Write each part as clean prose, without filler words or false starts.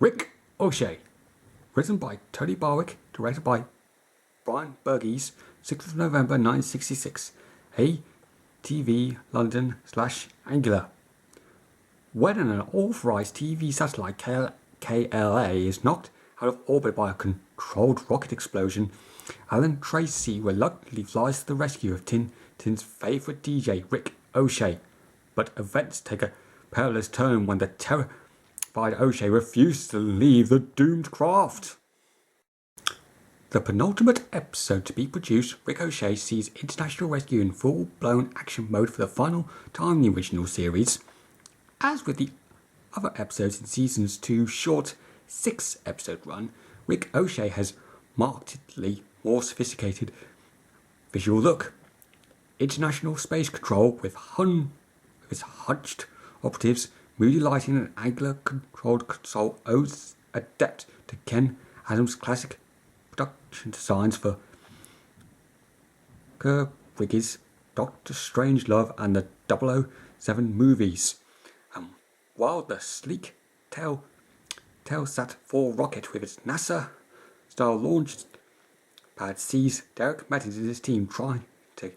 Ricochet. Written by Tony Barwick, directed by Brian Burgess, 6th of November 1966. ATV London / Angular. When an unauthorized TV satellite KLA is knocked out of orbit by a controlled rocket explosion, Alan Tracy reluctantly flies to the rescue of Tintin's favourite DJ, Ricochet. But events take a perilous turn when the terrified O'Shea refuses to leave the doomed craft. The penultimate episode to be produced, Ricochet sees international rescue in full-blown action mode for the final time in the original series. As with the other episodes in Season's 2 short 6-episode run, Ricochet has markedly more sophisticated visual look. International space control with hunched operatives, moody lighting and angular controlled console owes a debt to Ken Adams' classic production designs for Kubrick's Doctor Strangelove and the 007 movies. While the sleek Telsat 4 rocket with its NASA-style launch pad sees Derek Mettings and his team trying to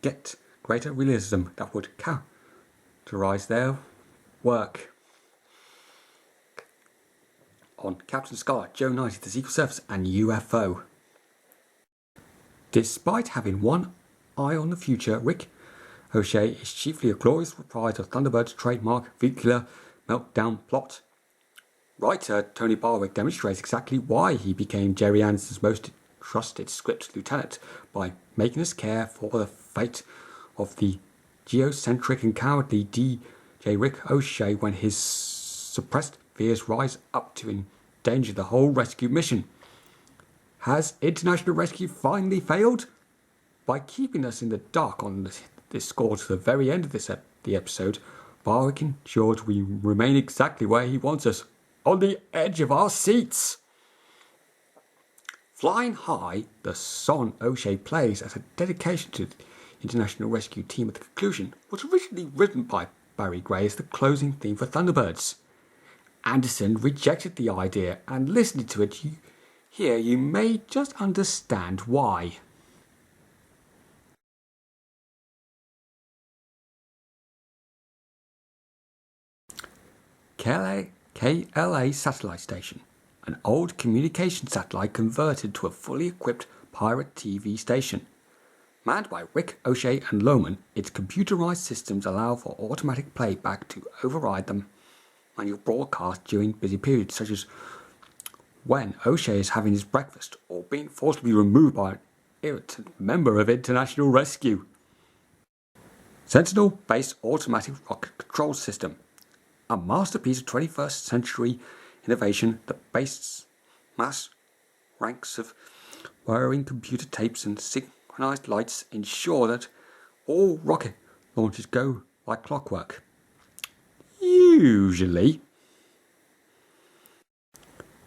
get greater realism that would characterize their work. On Captain Scarlet, Joe 90, The Secret Service and UFO. Despite having one eye on the future, Ricochet is chiefly a glorious reprise of Thunderbirds' trademark nuclear meltdown plot. Writer Tony Barwick demonstrates exactly why he became Jerry Anderson's most trusted script lieutenant by making us care for the fate of the geocentric and cowardly DJ Ricochet when his suppressed fears rise up to endanger the whole rescue mission. Has international rescue finally failed? By keeping us in the dark on this score to the very end of the episode, Barwick ensures we remain exactly where he wants us, on the edge of our seats. Flying High, the song O'Shea plays as a dedication to the international rescue team at the conclusion, was originally written by Barry Gray as the closing theme for Thunderbirds. Anderson rejected the idea, and listening to it here you may just understand why. KLA satellite station, an old communication satellite converted to a fully equipped pirate TV station. Manned by Ricochet and Lohman, its computerized systems allow for automatic playback to override the manual broadcast during busy periods, such as when O'Shea is having his breakfast or being forcibly removed by an irritant member of international rescue. Sentinel-based automatic rocket control system. A masterpiece of 21st century innovation that based mass ranks of wiring computer tapes and synchronized lights ensure that all rocket launches go like clockwork. Usually.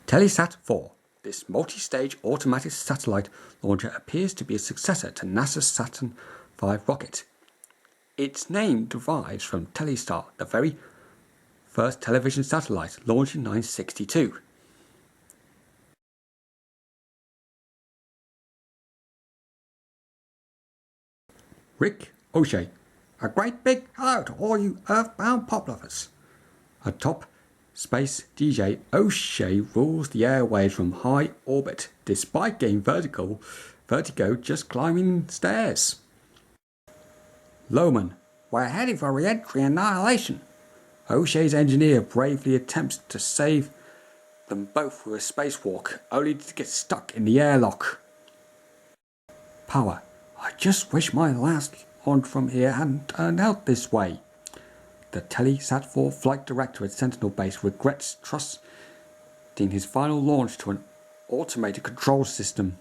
Telesat 4. This multi-stage automatic satellite launcher appears to be a successor to NASA's Saturn V rocket. Its name derives from Telestar, the very first television satellite, launched in 1962. Ricochet. A great big hello to all you earthbound pop lovers. Atop space DJ, O'Shea rules the airwaves from high orbit, despite getting vertigo just climbing stairs. Lohman. We're heading for re-entry annihilation. O'Shea's engineer bravely attempts to save them both through a spacewalk, only to get stuck in the airlock. Power. I just wish my last launch from here hadn't turned out this way. The Telesat 4 flight director at Sentinel Base regrets trusting his final launch to an automated control system.